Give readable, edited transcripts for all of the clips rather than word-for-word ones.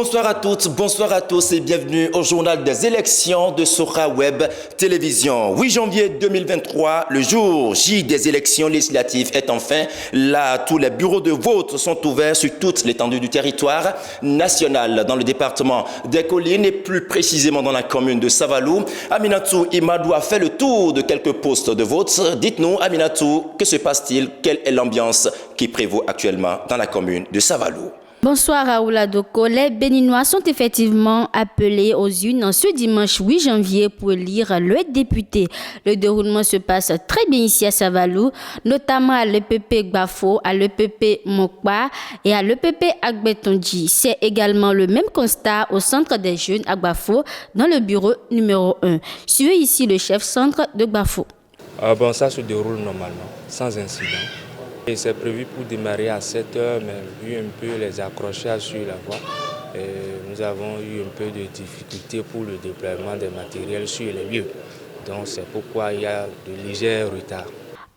Bonsoir à toutes, bonsoir à tous et bienvenue au journal des élections de Sora Web Télévision. 8 janvier 2023, le jour J des élections législatives est enfin là. Tous les bureaux de vote sont ouverts sur toute l'étendue du territoire national dans le département des Collines et plus précisément dans la commune de Savalou. Aminatou Imadou a fait le tour de quelques postes de vote. Dites-nous, Aminatou, que se passe-t-il? Quelle est l'ambiance qui prévaut actuellement dans la commune de Savalou? Bonsoir Raoul Adoko. Les Béninois sont effectivement appelés aux urnes ce dimanche 8 janvier pour élire le député. Le déroulement se passe très bien ici à Savalou, notamment à l'EPP Gbafo, à l'EPP Mokpa et à l'EPP Agbetonji. C'est également le même constat au centre des jeunes à Gbafo dans le bureau numéro 1. Suivez ici le chef centre de Gbafo. Ça se déroule normalement, sans incident. Et c'est prévu pour démarrer à 7 h, mais vu un peu les accrochages sur la voie, nous avons eu un peu de difficultés pour le déploiement des matériels sur les lieux. Donc c'est pourquoi il y a de légers retards.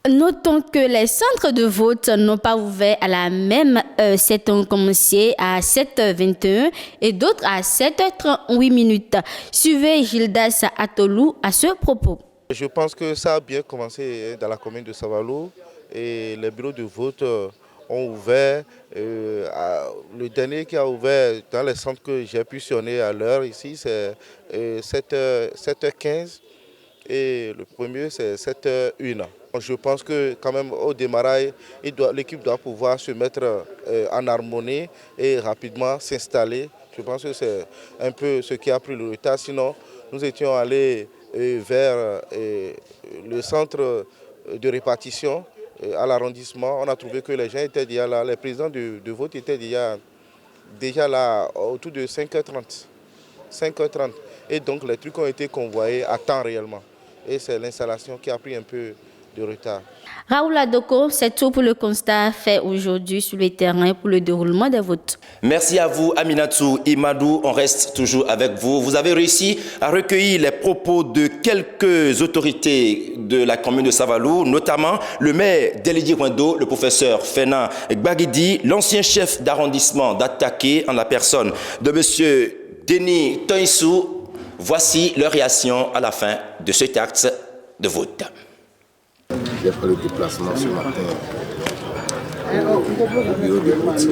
Notons que les centres de vote n'ont pas ouvert à la même heure. Certains ont commencé à 7h21 et d'autres à 7h38. Suivez Gildas Atolou à ce propos. Je pense que ça a bien commencé dans la commune de Savalou. Et les bureaux de vote ont ouvert. Le dernier qui a ouvert dans les centres que j'ai pu sonner à l'heure ici, c'est 7h15 et le premier c'est 7h01. Je pense que quand même au démarrage, l'équipe doit pouvoir se mettre en harmonie et rapidement s'installer. Je pense que c'est un peu ce qui a pris le retard. Sinon, nous étions allés vers le centre de répartition à l'arrondissement. On a trouvé que les gens étaient déjà là, les présidents de vote étaient déjà là autour de 5h30. Et donc les trucs ont été convoyés à temps réellement. Et c'est l'installation qui a pris un peu de retard. Raoul Adoko, c'est tout pour le constat fait aujourd'hui sur le terrain pour le déroulement des votes. Merci à vous, Aminatou Imadou. On reste toujours avec vous. Vous avez réussi à recueillir les propos de quelques autorités de la commune de Savalou, notamment le maire d'Elidi Wendo, le professeur Fena Gbagidi, l'ancien chef d'arrondissement d'Attaqué en la personne de M. Denis Toinsou. Voici leur réaction à la fin de cet acte de vote. J'ai fait le déplacement ce matin au bureau de vote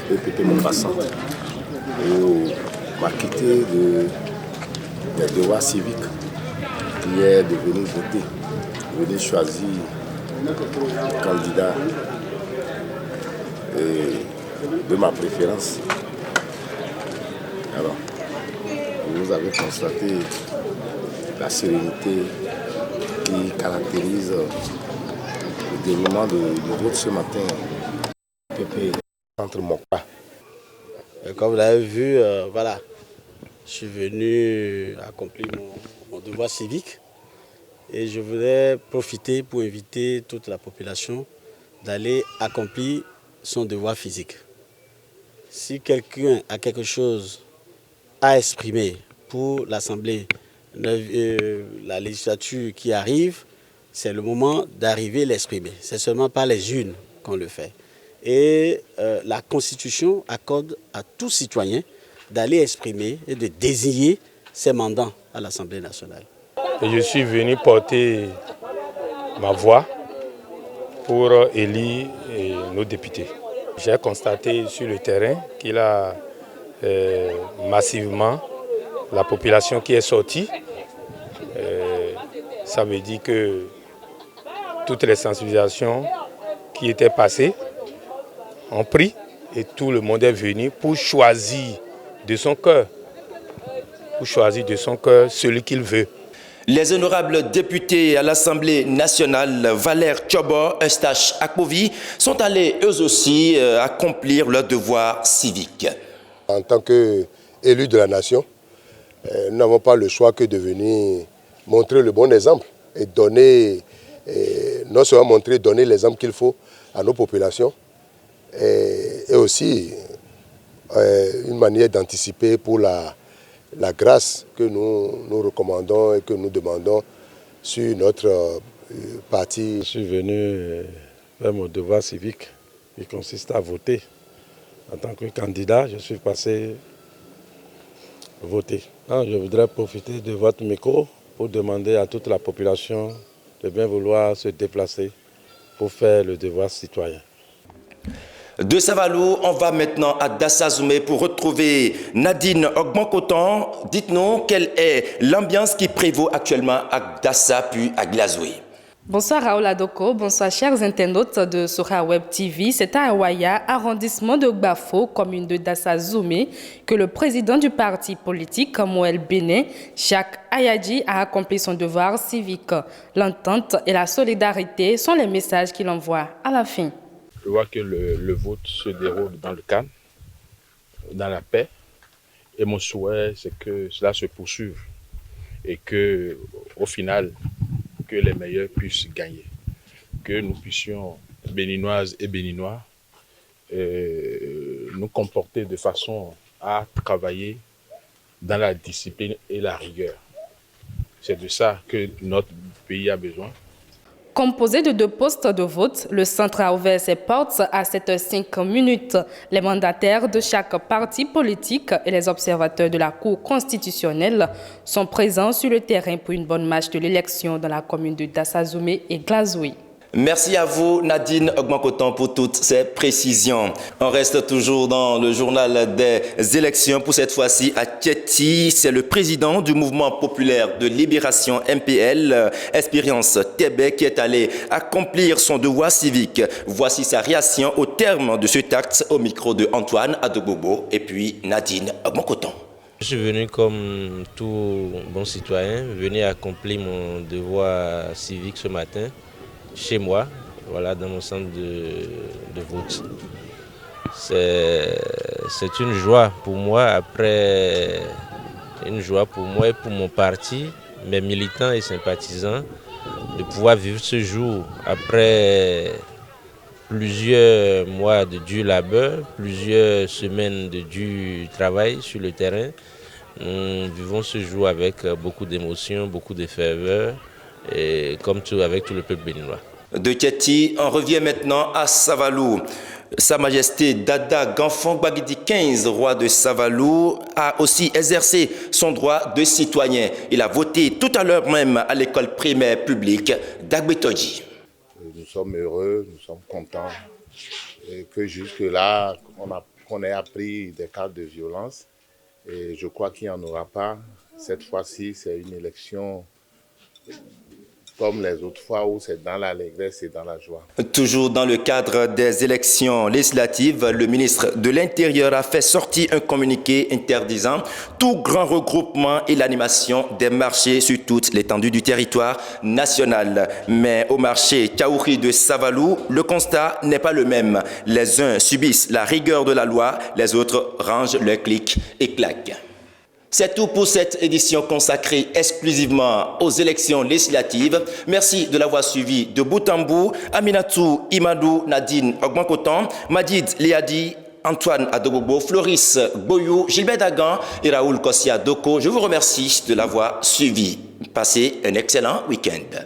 de Pété Montbassan pour m'acquitter des devoirs civiques qui est de venir voter, de venir choisir le candidat de ma préférence. Alors, vous avez constaté la sérénité qui caractérise le déroulement du vote ce matin. PP entre Mokpa. Comme vous l'avez vu, voilà, je suis venu accomplir mon devoir civique et je voudrais profiter pour inviter toute la population d'aller accomplir son devoir physique. Si quelqu'un a quelque chose à exprimer pour l'Assemblée, la législature qui arrive, c'est le moment d'arriver l'exprimer. C'est seulement par les urnes qu'on le fait. Et la Constitution accorde à tout citoyen d'aller exprimer et de désigner ses mandants à l'Assemblée nationale. Et je suis venu porter ma voix pour élire nos députés. J'ai constaté sur le terrain qu'il y a massivement la population qui est sortie. Ça veut dire que toutes les sensibilisations qui étaient passées ont pris et tout le monde est venu pour choisir de son cœur, celui qu'il veut. Les honorables députés à l'Assemblée nationale, Valère Tchobo, Eustache Akpovi, sont allés eux aussi accomplir leur devoir civique. En tant qu'élus de la nation, nous n'avons pas le choix que de venir montrer le bon exemple et donner, non seulement donner l'exemple qu'il faut à nos populations, et aussi une manière d'anticiper pour la grâce que nous recommandons et que nous demandons sur notre parti. Je suis venu faire mon devoir civique qui consiste à voter. En tant que candidat, je suis passé voter. Je voudrais profiter de votre micro pour demander à toute la population de bien vouloir se déplacer pour faire le devoir citoyen. De Savalou, on va maintenant à Dassa-Zoumé pour retrouver Nadine Ogban-Coton. Dites-nous quelle est l'ambiance qui prévaut actuellement à Dassa puis à Glazoué. Bonsoir Raoul Adoko, bonsoir chers internautes de Sora Web TV. C'est à Awaya, arrondissement de Gbafo, commune de Dassa-Zoumé, que le président du parti politique, Moël Béné, Jacques Ayadji, a accompli son devoir civique. L'entente et la solidarité sont les messages qu'il envoie à la fin. Je vois que le vote se déroule dans le calme, dans la paix, et mon souhait, c'est que cela se poursuive et que, au final, que les meilleurs puissent gagner, que nous puissions, béninoises et béninois, nous comporter de façon à travailler dans la discipline et la rigueur. C'est de ça que notre pays a besoin. Composé de 2 postes de vote, le centre a ouvert ses portes à 7h05 minutes. Les mandataires de chaque parti politique et les observateurs de la Cour constitutionnelle sont présents sur le terrain pour une bonne marche de l'élection dans la commune de Dassa-Zoumé et Glazoué. Merci à vous Nadine Ogban-Coton pour toutes ces précisions. On reste toujours dans le journal des élections pour cette fois-ci à Tieti. C'est le président du mouvement populaire de libération MPL, Expérience Tébé, qui est allé accomplir son devoir civique. Voici sa réaction au terme de cet acte au micro de Antoine Adogbobo et puis Nadine Ogban-Coton. Je suis venu comme tout bon citoyen, venir accomplir mon devoir civique ce matin. Chez moi, voilà, dans mon centre de vote. C'est une joie pour moi, une joie pour moi et pour mon parti, mes militants et sympathisants, de pouvoir vivre ce jour après plusieurs mois de dur labeur, plusieurs semaines de dur travail sur le terrain. Nous vivons ce jour avec beaucoup d'émotions, beaucoup de ferveur. Et comme tout, avec tout le peuple béninois. De Tieti, on revient maintenant à Savalou. Sa Majesté Dada Ganfon Gbagidi 15, roi de Savalou, a aussi exercé son droit de citoyen. Il a voté tout à l'heure même à l'école primaire publique d'Agbetoji. Nous sommes heureux, nous sommes contents et que jusque-là, qu'on ait appris des cas de violence. Et je crois qu'il n'y en aura pas. Cette fois-ci, c'est une élection comme les autres fois où c'est dans l'allégresse et dans la joie. Toujours dans le cadre des élections législatives, le ministre de l'Intérieur a fait sortir un communiqué interdisant tout grand regroupement et l'animation des marchés sur toute l'étendue du territoire national. Mais au marché Kaouri de Savalou, le constat n'est pas le même. Les uns subissent la rigueur de la loi, les autres rangent leurs clics et claquent. C'est tout pour cette édition consacrée exclusivement aux élections législatives. Merci de l'avoir suivi de bout en bout. Aminatou Imadou Nadine Ogban-Coton, Madid Liadi, Antoine Adogbobo, Floris Boyou, Gilbert Dagan et Raoul Kossia Doko. Je vous remercie de l'avoir suivi. Passez un excellent week-end.